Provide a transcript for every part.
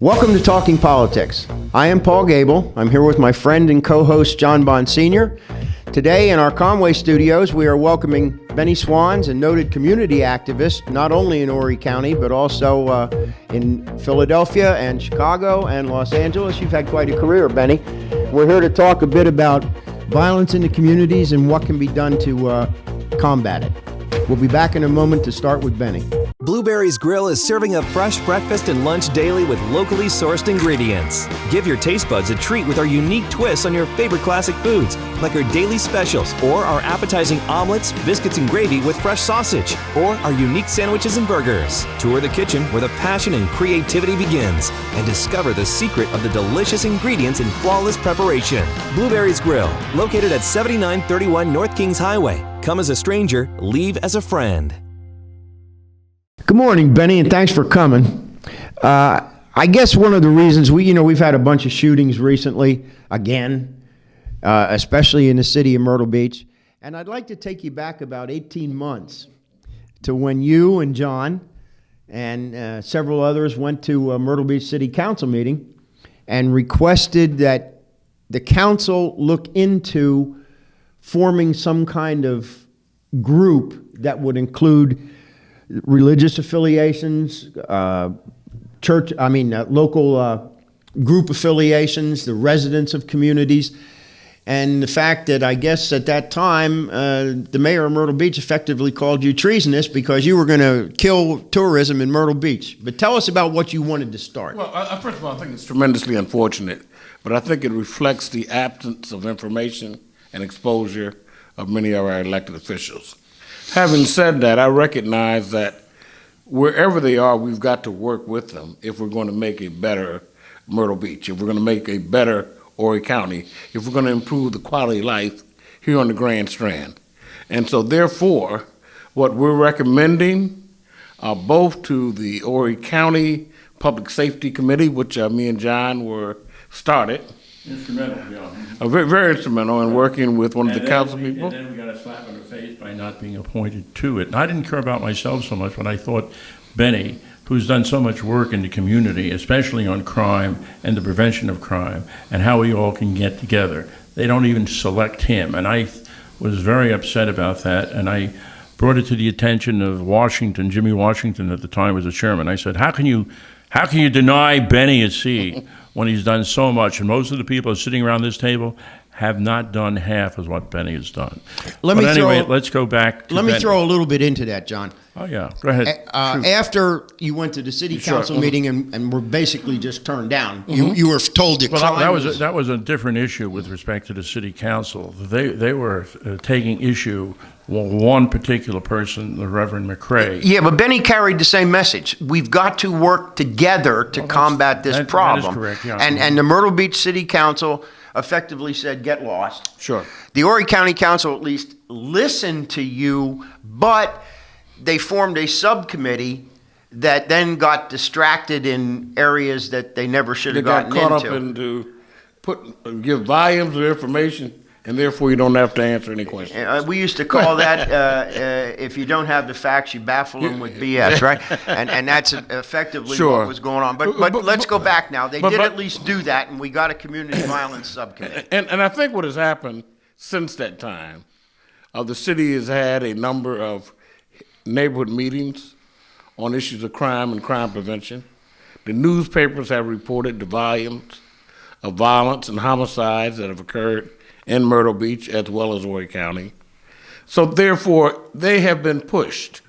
Welcome to Talking Politics. I am Paul Gable. I'm here with my friend and co-host John Bond Sr. Today in our Conway studios, we are welcoming Benny Swanns, a noted community activist, not only in Horry County, but also in Philadelphia and Chicago and Los Angeles. You've had quite a career, Benny. We're here to talk a bit about violence in the communities and what can be done to combat it. We'll be back in a moment to start with Benny. Blueberry's Grill is serving up fresh breakfast and lunch daily with locally sourced ingredients. Give your taste buds a treat with our unique twists on your favorite classic foods, like our daily specials or our appetizing omelets, biscuits and gravy with fresh sausage, or our unique sandwiches and burgers. Tour the kitchen where the passion and creativity begins and discover the secret of the delicious ingredients and flawless preparation. Blueberry's Grill, located at 7931 North Kings Highway. Come as a stranger, leave as a friend. Good morning, Benny, and thanks for coming. I guess one of the reasons we've had a bunch of shootings recently, again, especially in the city of Myrtle Beach, and I'd like to take you back about 18 months to when you and John and several others went to a Myrtle Beach City Council meeting and requested that the council look into forming some kind of group that would include religious affiliations, local group affiliations, the residents of communities, and the fact that I guess at that time the mayor of Myrtle Beach effectively called you treasonous because you were going to kill tourism in Myrtle Beach. But tell us about what you wanted to start. Well, first of all, I think it's tremendously unfortunate, but I think it reflects the absence of information and exposure of many of our elected officials. Having said that, I recognize that wherever they are, we've got to work with them if we're going to make a better Myrtle Beach, if we're going to make a better Horry County, if we're going to improve the quality of life here on the Grand Strand. And so therefore, what we're recommending both to the Horry County Public Safety Committee, which me and John were started, instrumental, yeah. Very, very instrumental in working with one of the council people. And then we got a slap in the face by not being appointed to it. And I didn't care about myself so much, but I thought Benny, who's done so much work in the community, especially on crime and the prevention of crime, and how we all can get together. They don't even select him. And I was very upset about that. And I brought it to the attention of Washington. Jimmy Washington at the time was the chairman. I said, how can you deny Benny a seat when he's done so much? And most of the people sitting around this table have not done half of what Benny has done. Let's go back to Let me throw a little bit into that, John. Oh, yeah. Go ahead. After you went to the city council meeting and were basically just turned down, you were told to Well, that was a different issue with respect to the city council. They were taking issue with one particular person, the Reverend McCrae. Yeah, but Benny carried the same message. We've got to work together to combat this problem. That is correct, yeah. And the Myrtle Beach City Council effectively said, get lost. Sure. The Horry County Council at least listened to you, but they formed a subcommittee that then got distracted in areas that they never should have gotten into. They got caught up into give volumes of information, and therefore you don't have to answer any questions. We used to call that, if you don't have the facts, you baffle them with BS, right? And that's effectively what was going on. But let's go back now. They did at least do that, and we got a community violence subcommittee. And I think what has happened since that time, the city has had a number of neighborhood meetings on issues of crime and crime prevention. The newspapers have reported the volumes of violence and homicides that have occurred in Myrtle Beach as well as Horry County. So therefore, they have been pushed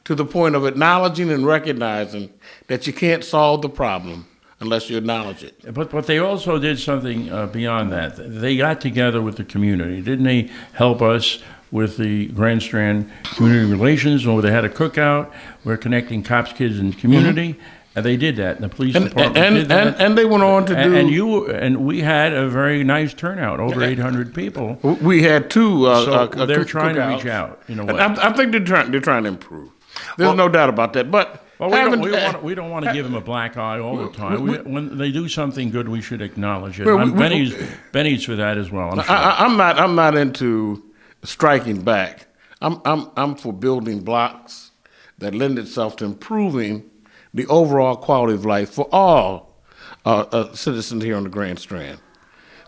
to the point of acknowledging and recognizing that you can't solve the problem unless you acknowledge it. But they also did something beyond that. They got together with the community. Didn't they help us with the Grand Strand Community Relations, where they had a cookout? We're connecting cops, kids, and community. And they did that, and the police department did that. And they went on to do... And we had a very nice turnout, over 800 people. We had two so they're trying to reach out, in a way. I think they're trying to improve. There's no doubt about that. But we don't want to give them a black eye all the time. When they do something good, we should acknowledge it. Benny's for that as well. I'm not into striking back. I'm for building blocks that lend itself to improving the overall quality of life for all citizens here on the Grand Strand.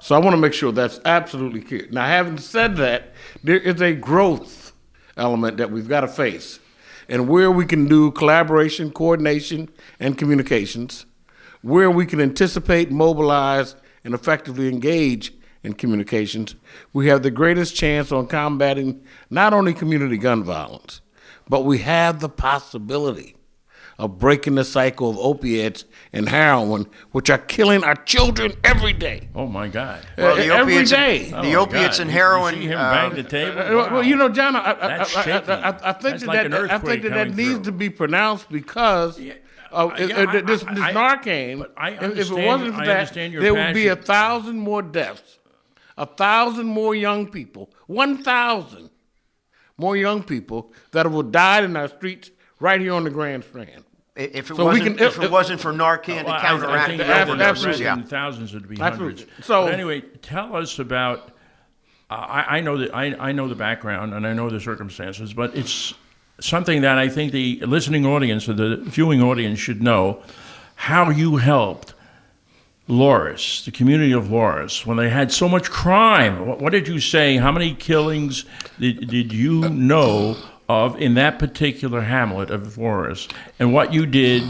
So I want to make sure that's absolutely clear. Now, having said that, there is a growth element that we've got to face, and where we can do collaboration, coordination, and communications, where we can anticipate, mobilize, and effectively engage in communications, we have the greatest chance on combating not only community gun violence, but we have the possibility of breaking the cycle of opiates and heroin, which are killing our children every day. Oh my God! Well, the Every opiates, day. the opiates and heroin. You see him bang the table. Well, you know, John, That's shaky. I think That's like an I think earthquake that coming needs through. to be pronounced because this Narcan. but I If it understand- wasn't for I that, understand your there would be passion. 1,000 more deaths, 1,000 more young people, 1,000 more young people that would have died in our streets right here on the Grand Strand. If it So we wasn't, can- if it wasn't for Narcan Well, to counteract I think the that- overdoses, absolutely. yeah. in thousands would be Absolutely. hundreds. So- But anyway, tell us about. I know that I know the background and I know the circumstances, but it's something that I think the listening audience or the viewing audience should know how you helped Loris, the community of Loris, when they had so much crime. What did you say? How many killings did you know of in that particular hamlet of Loris, and what you did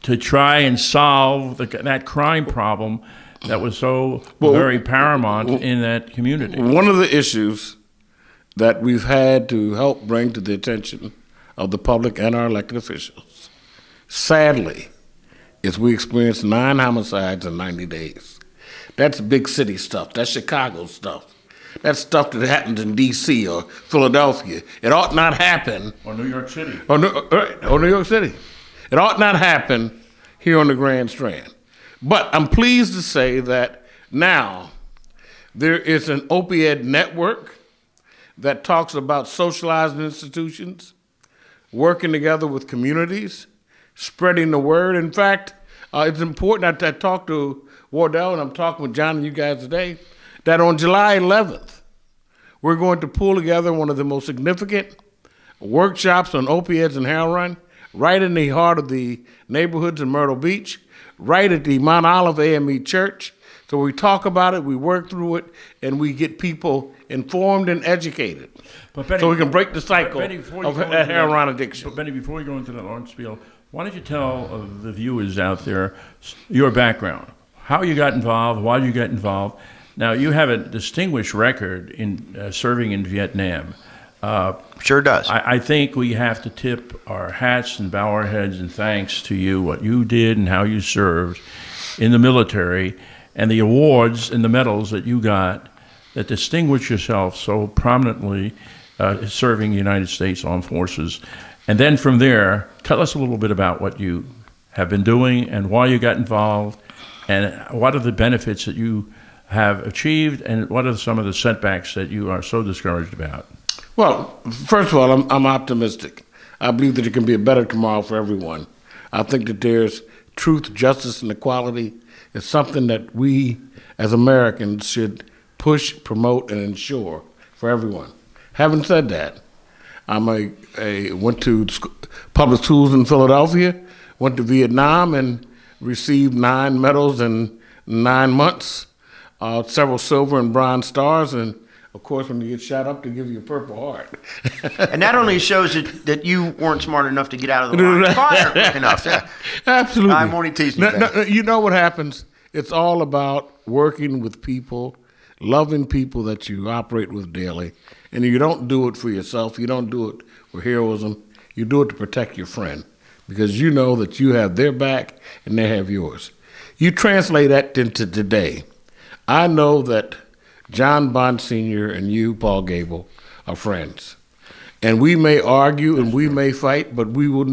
to try and solve that crime problem that was so very paramount in that community? One of the issues that we've had to help bring to the attention of the public and our elected officials, sadly, is we experienced 9 homicides in 90 days. That's big city stuff. That's Chicago stuff. That's stuff that happens in D.C. or Philadelphia. It ought not happen. Or New York City. Or New York City. It ought not happen here on the Grand Strand. But I'm pleased to say that now there is an opiate network that talks about socializing institutions, working together with communities, spreading the word. In fact, it's important. I talked to Wardell, and I'm talking with John and you guys today, that on July 11th, we're going to pull together one of the most significant workshops on opiates and heroin right in the heart of the neighborhoods in Myrtle Beach, right at the Mount Olive AME Church. So we talk about it, we work through it, and we get people informed and educated. But Benny, so we can break the cycle Benny, before you of go into heroin that- addiction. But Benny, before you go into that long spiel, why don't you tell the viewers out there your background, how you got involved, why you got involved. Now, you have a distinguished record in serving in Vietnam. Sure does. I think we have to tip our hats and bow our heads in thanks to you, what you did and how you served in the military, and the awards and the medals that you got that distinguish yourself so prominently serving the United States Armed Forces. And then from there, tell us a little bit about what you have been doing and why you got involved, and what are the benefits that you have achieved, and what are some of the setbacks that you are so discouraged about? Well, first of all, I'm optimistic. I believe that it can be a better tomorrow for everyone. I think that there's truth, justice, and equality is something that we as Americans should push, promote, and ensure for everyone. Having said that, went to public schools in Philadelphia, went to Vietnam, and received 9 medals in 9 months, several silver and bronze stars, and of course, when you get shot up, they give you a Purple Heart. And that only shows that you weren't smart enough to get out of the line of fire quick enough. Yeah. Absolutely. I'm only teasing you. No, you know what happens? It's all about working with people, loving people that you operate with daily. And you don't do it for yourself. You don't do it for heroism. You do it to protect your friend, because you know that you have their back and they have yours. You translate that into today. I know that John Bond Sr. and you, Paul Gable, are friends. And we may argue and we may fight, but we will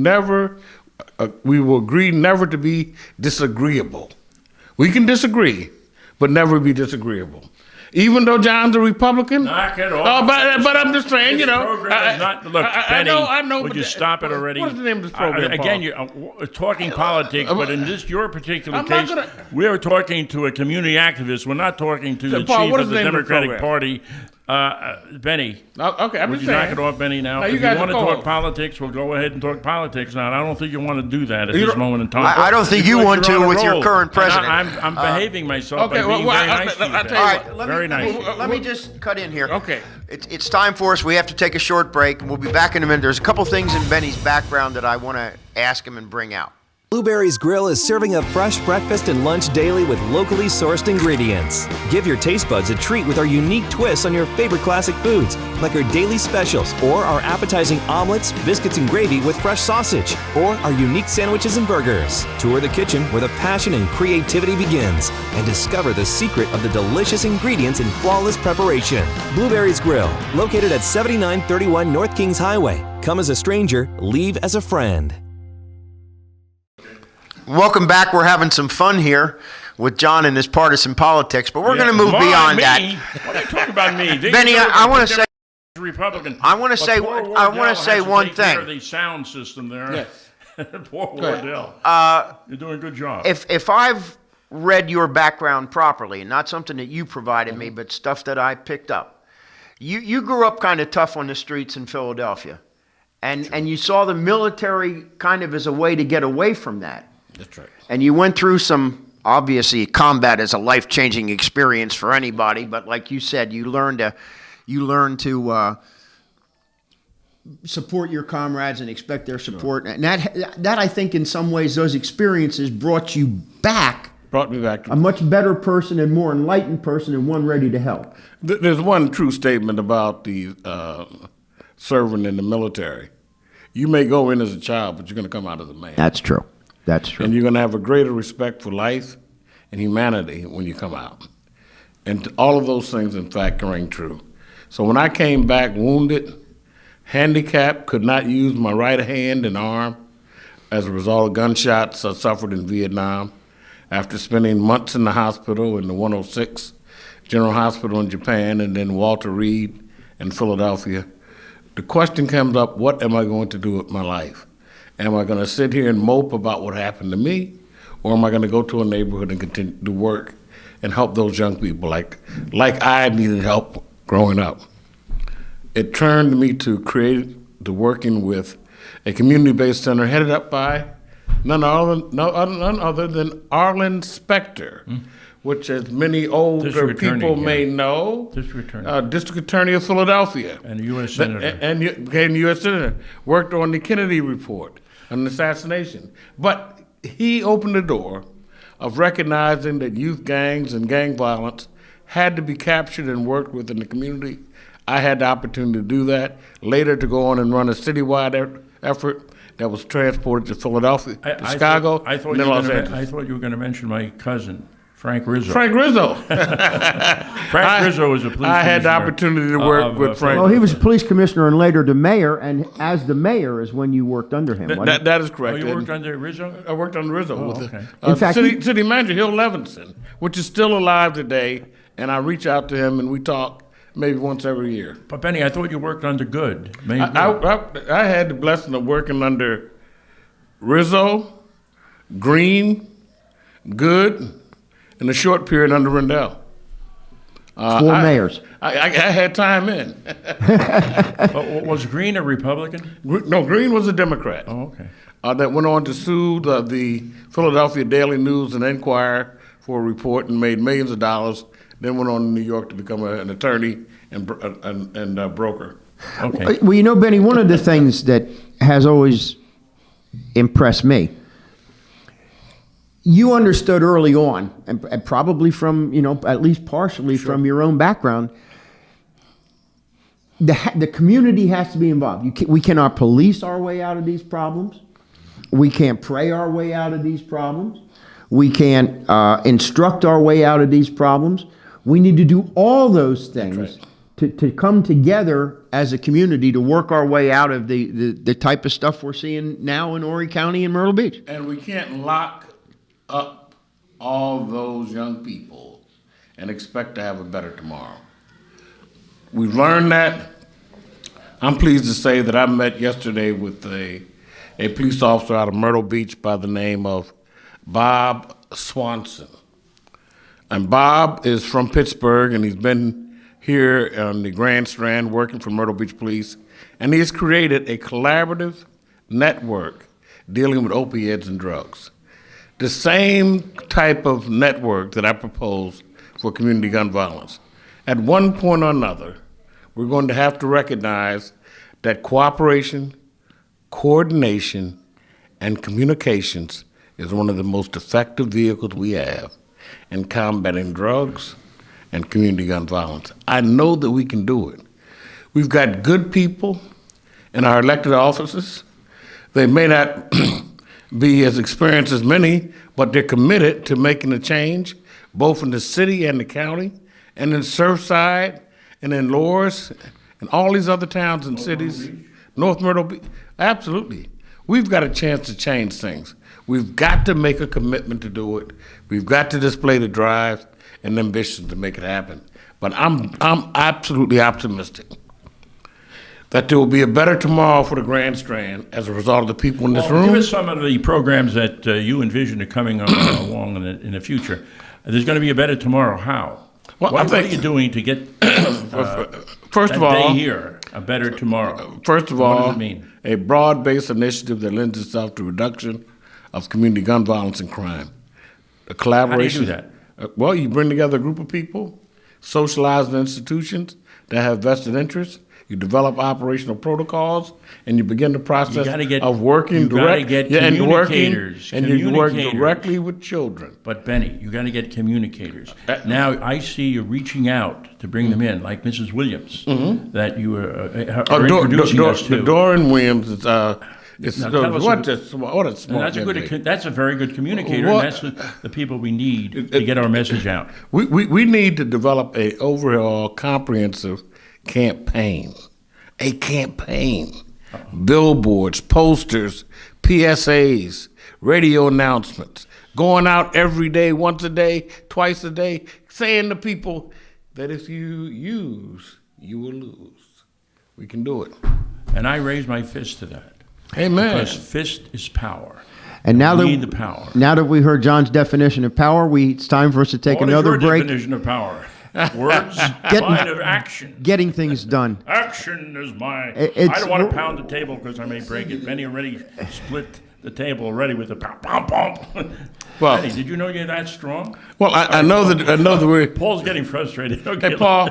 agree never to be disagreeable. We can disagree, but never be disagreeable. Even though John's a Republican? Knock it off. But I'm just saying, This you know. program is not, look, Benny, I know. would but you stop it already? What is the name of this program, Again, Paul? you're talking politics, but in your particular I'm not case, gonna- we're talking to a community activist. We're not talking to the Paul, chief what of is the the name of the Democratic program? Party. Benny. Okay, I'm Would just you saying. knock it off, Benny, now? No, you If you guys want to are talk cold. politics, we'll go ahead and talk politics now. And I don't think you want to do that at this moment in time. I don't think you Because want you're to on a with your roll. current And president. I'm behaving myself okay, by being well, very nice to you, I'll Ben. tell All you right, what. Very nice. let me just cut in here. Okay. It's time for us. We have to take a short break, and we'll be back in a minute. There's a couple things in Benny's background that I want to ask him and bring out. Blueberry's Grill is serving up fresh breakfast and lunch daily with locally sourced ingredients. Give your taste buds a treat with our unique twists on your favorite classic foods, like our daily specials or our appetizing omelets, biscuits, and gravy with fresh sausage, or our unique sandwiches and burgers. Tour the kitchen where the passion and creativity begins and discover the secret of the delicious ingredients and flawless preparation. Blueberry's Grill, located at 7931 North Kings Highway. Come as a stranger, leave as a friend. Welcome back. We're having some fun here with John and his partisan politics, but we're going to move Why beyond me? that. What are you talking about me? These Benny, are I want to say, Republican. I wanna But say- poor I Wardell wanna say has to one take care thing. of the sound system there. Yes. Poor Wardell. You're doing a good job. if I've read your background properly, and not something that you provided me, but stuff that I picked up, you grew up kind of tough on the streets in Philadelphia, and you saw the military kind of as a way to get away from that. That's right. And you went through some, obviously, combat is a life-changing experience for anybody, but like you said, you learn to support your comrades and expect their support. And that I think in some ways those experiences brought you back Brought me back to a much better person and more enlightened person and one ready to help. There's one true statement about the serving in the military. You may go in as a child, but you're going to come out as a man. That's true. That's true. And you're going to have a greater respect for life and humanity when you come out. And all of those things, in fact, ring true. So when I came back wounded, handicapped, could not use my right hand and arm as a result of gunshots I suffered in Vietnam, after spending months in the hospital in the 106 General Hospital in Japan and then Walter Reed in Philadelphia, the question comes up, what am I going to do with my life? Am I going to sit here and mope about what happened to me, or am I going to go to a neighborhood and continue to work and help those young people like I needed help growing up? It turned me to working with a community-based center headed up by none other than Arlen Specter, which, as many older District Attorney, people yeah. may know, District Attorney. District Attorney of Philadelphia. And a U.S. Senator. And became U.S. Senator. Worked on the Kennedy report, an assassination. But he opened the door of recognizing that youth gangs and gang violence had to be captured and worked with in the community. I had the opportunity to do that, later to go on and run a citywide effort that was transported to Philadelphia, to Chicago, I thought and then Los I Angeles. thought you were going to mention my cousin, Frank Rizzo. Frank Rizzo. Frank Rizzo was a police I had the commissioner opportunity to work of, with Frank. Well, he was a police commissioner and later the mayor, and as the mayor is when you worked under him, wasn't it? That is Oh, correct. you And worked under Rizzo? I worked under Rizzo with okay. the In fact, city manager, Hill Levinson, which is still alive today, and I reach out to him and we talk maybe once every year. But Benny, I thought you worked under Good. Mayor Good. I had the blessing of working under Rizzo, Green, Good, and a short period under Rendell. Four mayors. I had time in. But was Green a Republican? No, Green was a Democrat. Oh, okay. That went on to sue the Philadelphia Daily News and Enquirer for a report and made millions of dollars. Then went on to New York to become an attorney and broker. Okay. Well, you know, Benny, one of the things that has always impressed me, you understood early on, and probably from, at least partially from your own background, the community has to be involved. We cannot police our way out of these problems. We can't pray our way out of these problems. We can't instruct our way out of these problems. We need to do all those things to come together as a community to work our way out of the type of stuff we're seeing now in Horry County and Myrtle Beach. And we can't lock up all those young people and expect to have a better tomorrow. We've learned that. I'm pleased to say that I met yesterday with a police officer out of Myrtle Beach by the name of Bob Swanson. And Bob is from Pittsburgh, and he's been here on the Grand Strand working for Myrtle Beach Police, and he has created a collaborative network dealing with opioids and drugs. The same type of network that I propose for community gun violence. At one point or another, we're going to have to recognize that cooperation, coordination, and communications is one of the most effective vehicles we have in combating drugs and community gun violence. I know that we can do it. We've got good people in our elected offices. They may not be as experienced as many, but they're committed to making a change, both in the city and the county, and in Surfside, and in Loris, and all these other towns and cities. North Myrtle Beach, absolutely. We've got a chance to change things. We've got to make a commitment to do it. We've got to display the drive and ambition to make it happen. But I'm absolutely optimistic that there will be a better tomorrow for the Grand Strand as a result of the people in this room. Give us some of the programs that you envision are coming along in the future. There's going to be a better tomorrow. How? Well, what are you doing to get first of all, day here, a better tomorrow? First of what all, does it mean? A broad-based initiative that lends itself to reduction of community gun violence and crime. A collaboration. How do you do that? Well, you bring together a group of people, socialized institutions that have vested interests. You develop operational protocols, and you begin the process of working directly. And you work directly with children. But Benny, you got to get communicators. Now I see you reaching out to bring them in, like Mrs. Williams, that you are introducing us to. Doreen Williams is. That's a very good communicator, and that's the people we need to get our message out. We need to develop a overall comprehensive campaign. A campaign. Billboards, posters, PSAs, radio announcements, going out every day, once a day, twice a day, saying to people that if you use, you will lose. We can do it. And I raise my fist to that. Amen. Because fist is power. And now we need the power. Now that we heard John's definition of power, it's time for us to take another break. What is your definition of power? Words, line of action. Getting things done. Action is my. I don't want to pound the table because I may break it. Benny already split the table already with a pom pom pom. Well, Benny, did you know you're that strong? Well, I know that we're. Paul's getting frustrated. Okay, hey, Paul.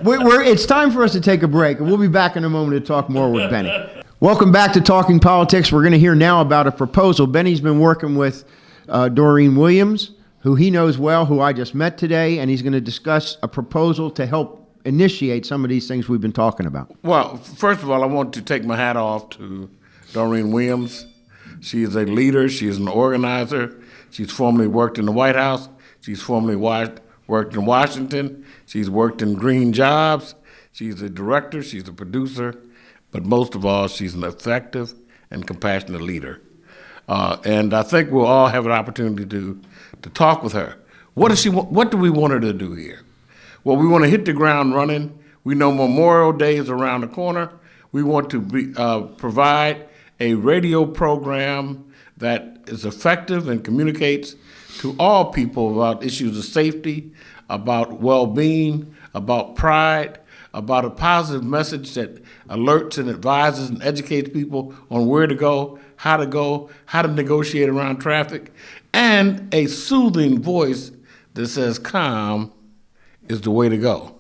It's time for us to take a break, and we'll be back in a moment to talk more with Benny. Welcome back to Talking Politics. We're going to hear now about a proposal. Benny's been working with Doreen Williams, who he knows well, who I just met today, and he's going to discuss a proposal to help initiate some of these things we've been talking about. Well, first of all, I want to take my hat off to Doreen Williams. She is a leader. She is an organizer. She's formerly worked in the White House. She's formerly worked in Washington. She's worked in green jobs. She's a director. She's a producer. But most of all, she's an effective and compassionate leader. And I think we'll all have an opportunity to talk with her. What do we want her to do here? Well, we want to hit the ground running. We know Memorial Day is around the corner. We want to provide a radio program that is effective and communicates to all people about issues of safety, about well-being, about pride, about a positive message that alerts and advises and educates people on where to go, how to negotiate around traffic, and a soothing voice that says calm is the way to go.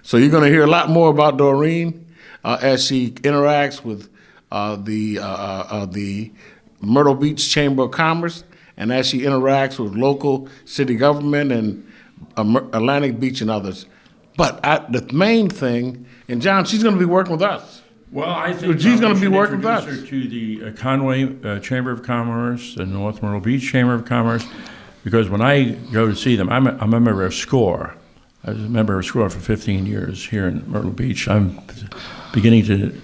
So you're going to hear a lot more about Doreen as she interacts with the Myrtle Beach Chamber of Commerce, and as she interacts with local city government and Atlantic Beach and others. But the main thing, and John, she's going to be working with us. Well, I think she's going to be working with us. Her to the Conway Chamber of Commerce, the North Myrtle Beach Chamber of Commerce, because when I go to see them, I'm a member of SCORE. I was a member of SCORE for 15 years here in Myrtle Beach. I'm beginning to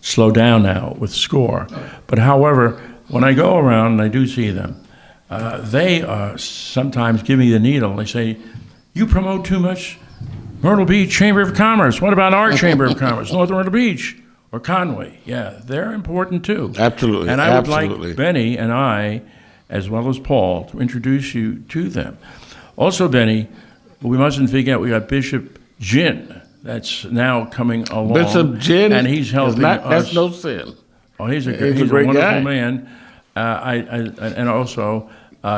slow down now with SCORE. But however, when I go around and I do see them, they sometimes give me the needle. They say, you promote too much Myrtle Beach Chamber of Commerce. What about our Chamber of Commerce, North Myrtle Beach or Conway? Yeah, they're important too. Absolutely. And I would like Benny and I, as well as Paul, to introduce you to them. Also, Benny, we mustn't forget we got Bishop Ginn that's now coming along. Bishop Ginn, and he's helping us. That's no sin. Oh, he's a great wonderful guy. man. And also,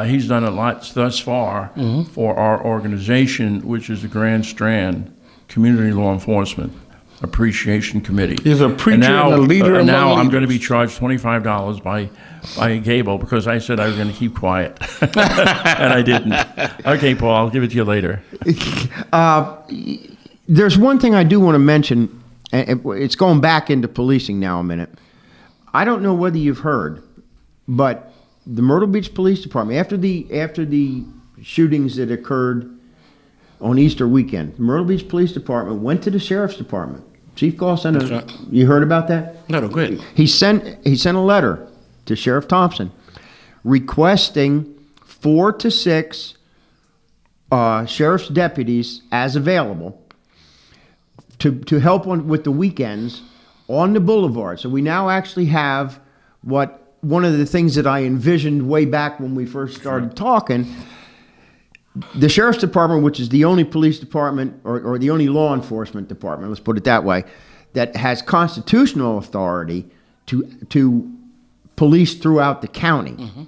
he's done a lot thus far for our organization, which is the Grand Strand Community Law Enforcement Appreciation Committee. He's a preacher and a leader among now I'm leaders. going to be charged $25 by Gable because I said I was going to keep quiet, and I didn't. Okay, Paul, I'll give it to you later. There's one thing I do want to mention. And it's going back into policing now a minute. I don't know whether you've heard, but the Myrtle Beach Police Department, after the shootings that occurred on Easter weekend, the Myrtle Beach Police Department went to the Sheriff's Department. Chief Gall sent That's right. you heard about that? No, go ahead. He sent a letter to Sheriff Thompson requesting 4 to 6 sheriff's deputies as available to help with the weekends on the boulevard. So we now actually have one of the things that I envisioned way back when we first started talking. The Sheriff's Department, which is the only police department or the only law enforcement department, let's put it that way, that has constitutional authority to police throughout the county. Mm-hmm.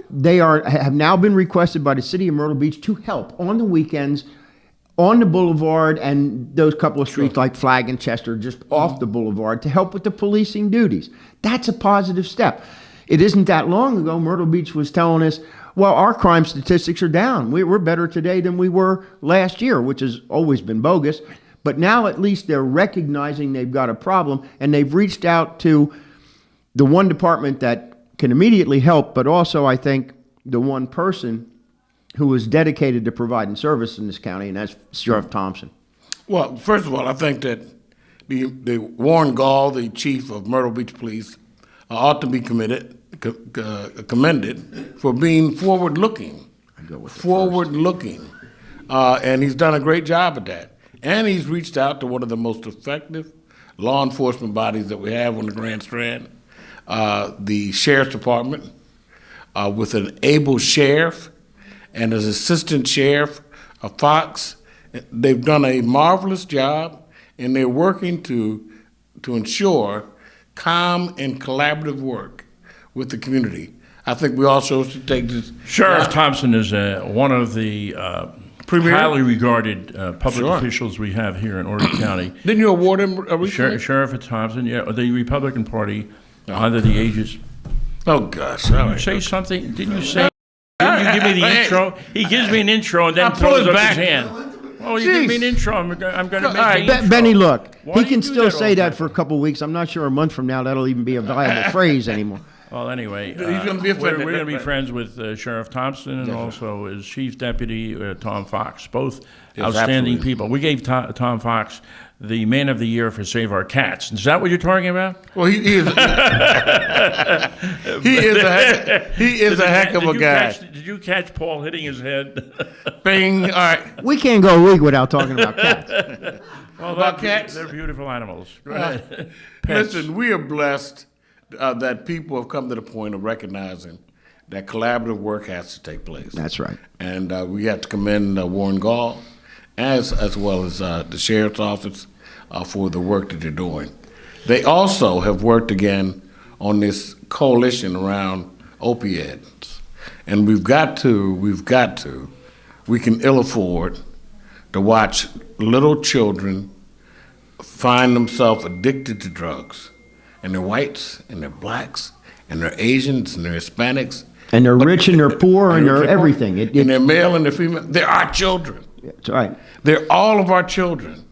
They have now been requested by the city of Myrtle Beach to help on the weekends on the boulevard and those couple of streets like Flag and Chester just off the boulevard to help with the policing duties. That's a positive step. It isn't that long ago Myrtle Beach was telling us, well, our crime statistics are down. We're better today than we were last year, which has always been bogus. But now at least they're recognizing they've got a problem, and they've reached out to the one department that can immediately help, but also I think the one person who is dedicated to providing service in this county, and that's Sheriff Thompson. Well, first of all, I think that the Warren Gall, the chief of Myrtle Beach Police, ought to be commended for being forward-looking. And he's done a great job at that. And he's reached out to one of the most effective law enforcement bodies that we have on the Grand Strand, the Sheriff's Department, with an able sheriff and his assistant sheriff, Fox. They've done a marvelous job, and they're working to ensure calm and collaborative work with the community. I think we also should take this. Sheriff Thompson is one of the highly regarded public officials we have here in Oregon County. Didn't you award him recently? Sheriff Thompson, yeah, the Republican Party under the aegis. Oh, gosh. Did you say something? Didn't you say? Didn't you give me the intro? He gives me an intro and then throws up his hand. Oh, you give me an intro. I'm going to make the intro. Benny, look, Why he do can you do still that say all that the for a couple of weeks. I'm not sure a month from now that'll even be a viable phrase anymore. Well, anyway, He's gonna be we're offended. going to be friends with Sheriff Thompson and also his chief deputy, Tom Fox, both outstanding absolutely. people. We gave Tom Fox the Man of the Year for Save Our Cats. Is that what you're talking about? Well, he is. he is a heck of a guy. Did you catch Paul hitting his head? Bing. All right. We can't go a week without talking about cats. Well, About cats? They're beautiful animals. Go ahead. Pets. Listen, we are blessed that people have come to the point of recognizing that collaborative work has to take place. That's right. And we have to commend Warren Gall as well as the Sheriff's Office for the work that they're doing. They also have worked again on this coalition around opioids. And we can ill afford to watch little children find themselves addicted to drugs. And they're whites, and they're blacks, and they're Asians, and they're Hispanics. And they're rich and they're poor and they're everything. And they're male and they're female. They're our children. That's right. They're all of our children.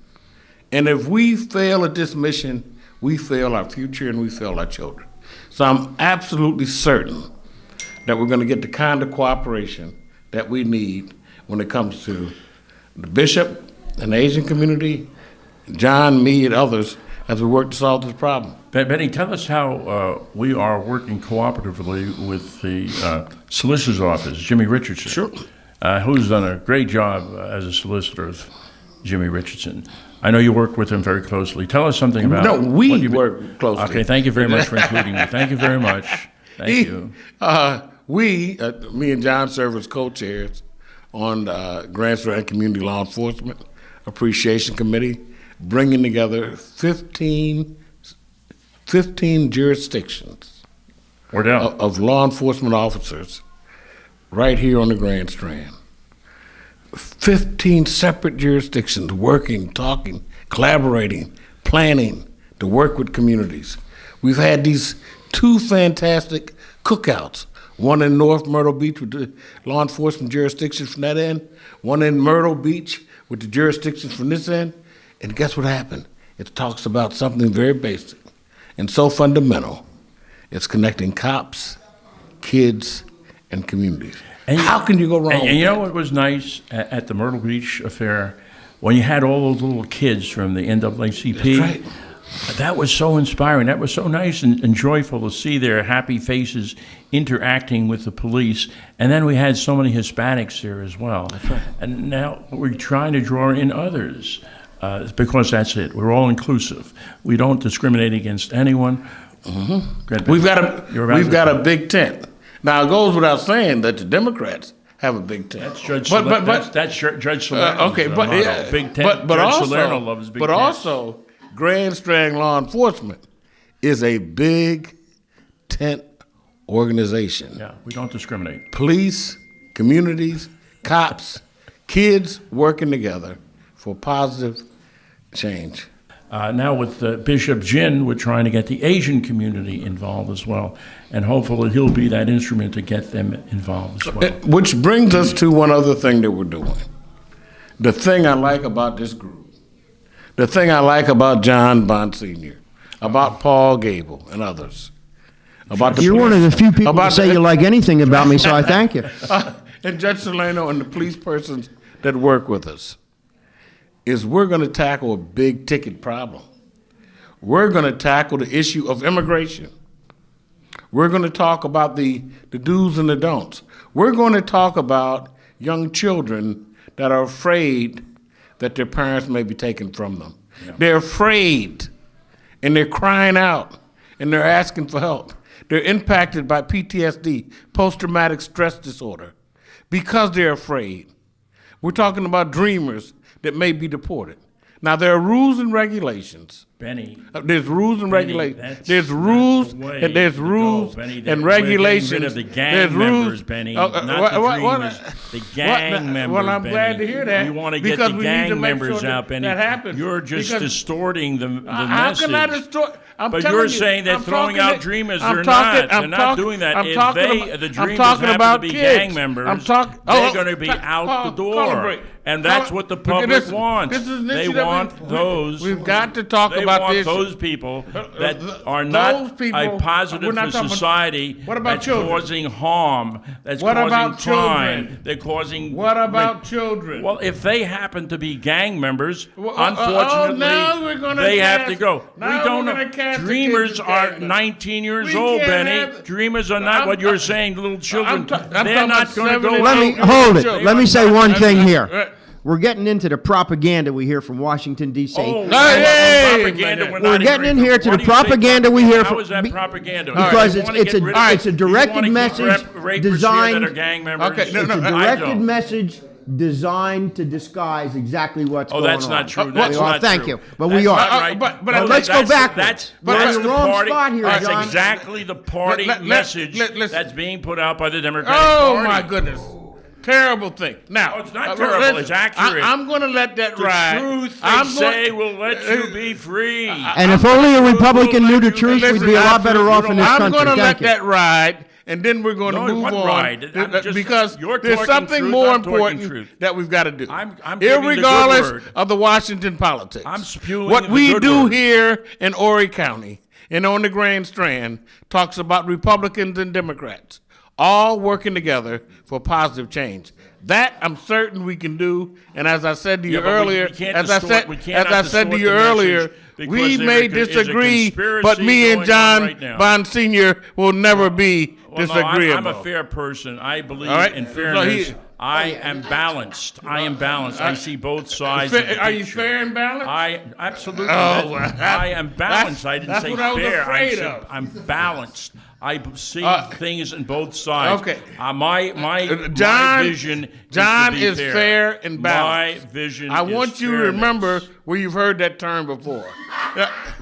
And if we fail at this mission, we fail our future and we fail our children. So I'm absolutely certain that we're going to get the kind of cooperation that we need when it comes to the bishop and the Asian community, John, me, and others as we work to solve this problem. Benny, tell us how we are working cooperatively with the solicitor's office, Jimmy Richardson. Sure. Who's done a great job as a solicitor of Jimmy Richardson. I know you work with him very closely. Tell us something about No, we what you've been- work closely. Okay, thank you very much for including me. Thank you very much. Thank you. Me and John serve as co-chairs on Grand Strand Community Law Enforcement Appreciation Committee, bringing together 15 jurisdictions of law enforcement officers right here on the Grand Strand. 15 separate jurisdictions working, talking, collaborating, planning to work with communities. We've had these 2 fantastic cookouts, one in North Myrtle Beach with the law enforcement jurisdiction from that end, one in Myrtle Beach with the jurisdictions from this end, and guess what happened? It talks about something very basic and so fundamental. It's connecting cops, kids, and communities. And how can you go wrong? And you know what was nice at the Myrtle Beach affair? When you had all those little kids from the NAACP. That's right. That was so inspiring. That was so nice and joyful to see their happy faces interacting with the police. And then we had so many Hispanics there as well. That's right. And now we're trying to draw in others because that's it. We're all inclusive. We don't discriminate against anyone. Mm-hmm. We've got a big tent. Now, it goes without saying that the Democrats have a big tent. That's Judge Salerno's okay, but motto. Big tent. Judge Salerno loves big tents. Also, Grand Strand Law Enforcement is a big tent organization. Yeah, we don't discriminate. Police, communities, cops, kids working together for positive change. Now with Bishop Jin, we're trying to get the Asian community involved as well, and hopefully he'll be that instrument to get them involved as well. Which brings us to one other thing that we're doing. The thing I like about this group, the thing I like about John Bond Sr., about Paul Gable and others. You're one of the few people to say you like anything about me, so I thank you. And Judge Salerno and the police persons that work with us, is we're going to tackle a big ticket problem. We're going to tackle the issue of immigration. We're going to talk about the do's and the don'ts. We're going to talk about young children that are afraid that their parents may be taken from them. Yeah. They're afraid, and they're crying out, and they're asking for help. They're impacted by PTSD, post-traumatic stress disorder, because they're afraid. We're talking about dreamers that may be deported. Now, there are rules and regulations. Benny. There's rules and regulations. There's rules and there's rules and regulations. Rid of the gang members, Benny. Not the dreamers. The gang members, Well, I'm Benny. glad to hear that. You want to get the gang members out, Benny. That happens. You're just distorting the message. How can I distort? But you're saying that throwing out dreamers, they're not. They're not doing that. If the dreamers happen to be gang members, they're going to be out the door. And that's what the public wants. They want those. We've got to talk about this. They want those people that are not a positive for society. What about that's children? Causing harm. That's causing crime. They're causing. What about children? Well, if they happen to be gang members, unfortunately, they have to go. We don't know. Dreamers are 19 years old, Benny. Dreamers are not what you're saying, little children. They're not going to go. Let me say one thing here. We're getting into the propaganda we hear from Washington, D.C. We're getting in here to the propaganda we hear from... How is that propaganda? Because it's a directed message designed... It's a directed message designed to disguise exactly what's going on. Oh, that's not true. That's not true. Thank you. But we are. But let's go back. That's the wrong spot here, That's John. exactly the party message that's being put out by the Democratic Party. Oh, my goodness. Terrible thing. Now, it's not terrible. It's accurate. I'm going to let that ride. The truth they say will let you be free. And if only a Republican knew the truth, we'd be a lot better off in this country. I'm going to let that ride, and then we're going to move on. Because there's something more important that we've got to do. Irregardless of the Washington politics. I'm spewing what we do here in Horry County and on the Grand Strand talks about Republicans and Democrats all working together for positive change. That I'm certain we can do. And as I said to you earlier, we may disagree, but me and John Bond Sr. will never be disagreeable. I'm a fair person. I believe in fairness. I am balanced. I am balanced. I see both sides. Of the Are you picture. fair and balanced? I absolutely. Oh, I am balanced. I didn't that's say what I was fair. afraid I of. said I'm balanced. I see things in both sides. Okay. My John, vision. John is, to be fair and balanced. My vision. I is want you to fairness. remember where you've heard that term before.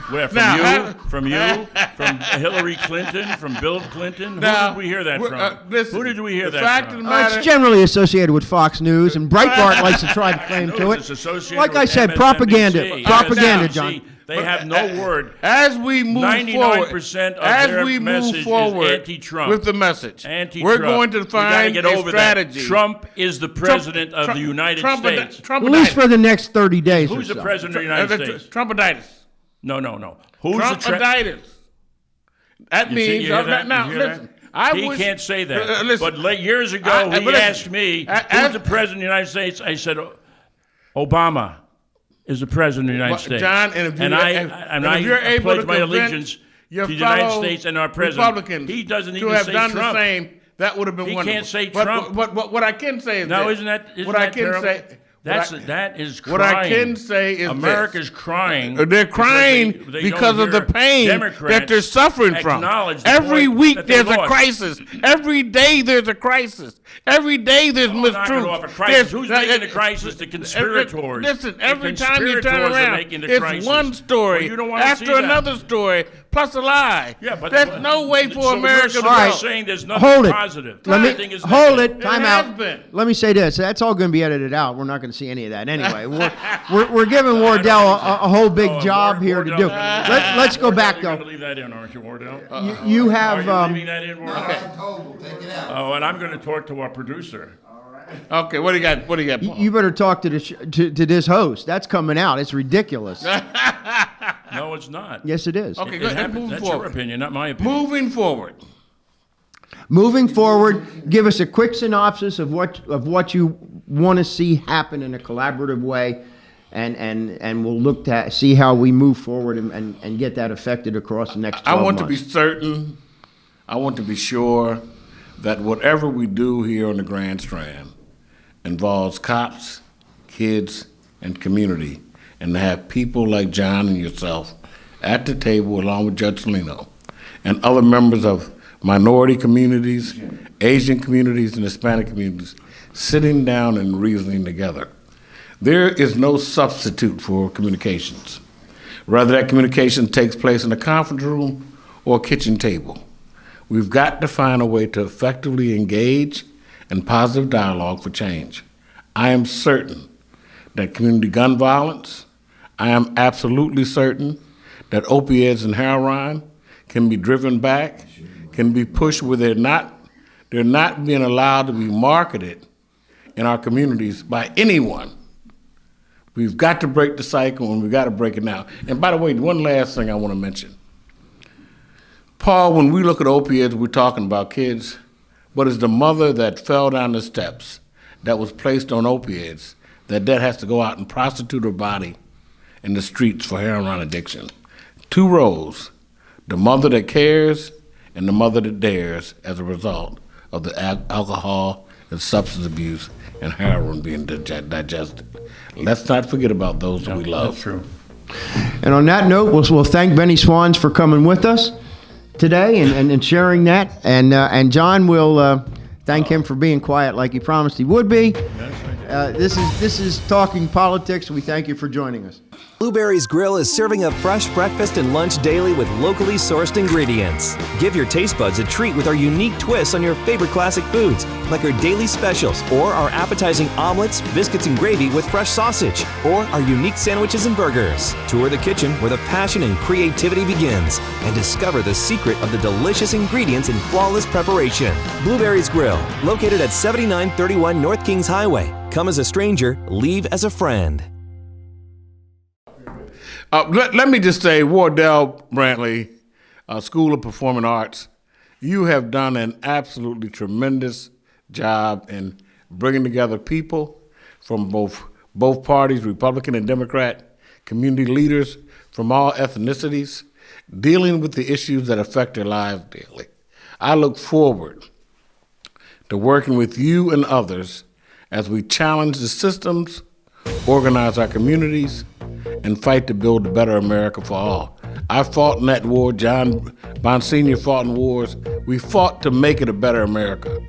Where, from Now, from Hillary Clinton, from Bill Clinton? Now, Who did we hear that from? listen, Who did we hear the that fact from? of the matter, It's generally associated with Fox News, and Breitbart likes to try to claim to It's it. associated Like I with said, MSNBC. propaganda. Propaganda, MSNBC, John. They have no word. as we move 99% of as their we move message is forward anti-Trump. with the message, Anti-Trump. we're going to We gotta find get a over strategy. That. Trump is the president of the United States. At least for the next 30 days Who's or the so. president of the United States? Trumpaditis. No. Who's the Trumpaditis. That means you hear that? now. You hear Listen, that? I He wish, can't say that. listen, But years ago, but he listen, asked me, as- who's the president of the United States? I said, Obama is the president of the United States. John, and if you're I able pledge to my convince allegiance your to the United fellow States and our president. Republicans He doesn't to even have say done Trump. the same, that would have been He wonderful. can't say But Trump. what I can say is No, this. isn't that what I can terrible? say? That is crying. What I can say is America's this. crying. They're crying because don't of the hear pain Democrats that they're suffering from. acknowledge the Every point week that they there's a lost. crisis. Every day there's a crisis. Every day there's Knocking off a mistruth. crisis. Who's making the crisis? The conspirators. Listen, The every time you turn conspirators are around, making the it's crisis. one story Well, you don't wanna see after that. another story, plus a lie. Yeah, but there's no way for so America to you're go. saying there's nothing Hold it. positive. Let me Everything is hold negative. it. Time has out. been. Let me say this. That's all going to be edited out. We're not going to see any of that anyway. We're giving Wardell a whole big Oh, job here to do. Let's go back You're going though. to leave that in, aren't you, Wardell? You Are have you leaving that in, Wardell? Oh, and I'm going to talk to our producer. Okay, what do you got? What do you got, Paul? you better talk to to this host. That's coming out. It's ridiculous. No, it's not. Yes, it is. Okay, It good. happens. Moving That's forward. your opinion, not my opinion. Moving forward. Moving forward, give us a quick synopsis of what you want to see happen in a collaborative way, and we'll look to see how we move forward and get that affected across the next 12 I want to be months. certain, I want to be sure that whatever we do here on the Grand Strand involves cops, kids, and community, and to have people like John and yourself at the table along with Judge Salino and other members of minority communities, Asian communities, and Hispanic communities sitting down and reasoning together. There is no substitute for communications. Whether that communication takes place in a conference room or a kitchen table, we've got to find a way to effectively engage in positive dialogue for change. I am certain that community gun violence, I am absolutely certain that opiates and heroin can be driven back, can be pushed where they're not being allowed to be marketed in our communities by anyone. We've got to break the cycle, and we've got to break it now. And by the way, one last thing I want to mention. Paul, when we look at opiates, we're talking about kids, but it's the mother that fell down the steps that was placed on opiates that has to go out and prostitute her body in the streets for heroin addiction. Two roles, the mother that cares and the mother that dares as a result of the alcohol and substance abuse and heroin being digested. Let's not forget about those that we love. That's true. And on that note, we'll thank Benny Swanns for coming with us today and sharing that. And John will thank him for being quiet like he promised he would be. This is Talking Politics. We thank you for joining us. Blueberry's Grill is serving up fresh breakfast and lunch daily with locally sourced ingredients. Give your taste buds a treat with our unique twists on your favorite classic foods, like our daily specials or our appetizing omelets, biscuits and gravy with fresh sausage, or our unique sandwiches and burgers. Tour the kitchen where the passion and creativity begins and discover the secret of the delicious ingredients and flawless preparation. Blueberry's Grill, located at 7931 North Kings Highway. Come as a stranger, leave as a friend. Let me just say, Wardell Brantley, School of Performing Arts, you have done an absolutely tremendous job in bringing together people from both parties, Republican and Democrat, community leaders from all ethnicities, dealing with the issues that affect their lives daily. I look forward to working with you and others as we challenge the systems, organize our communities, and fight to build a better America for all. I fought in that war. John Monsignor fought in wars. We fought to make it a better America.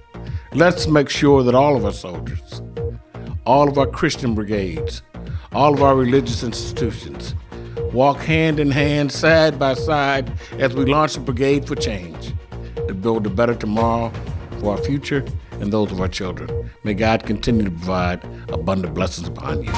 Let's make sure that all of our soldiers, all of our Christian brigades, all of our religious institutions walk hand in hand, side by side, as we launch a brigade for change to build a better tomorrow for our future and those of our children. May God continue to provide abundant blessings upon you.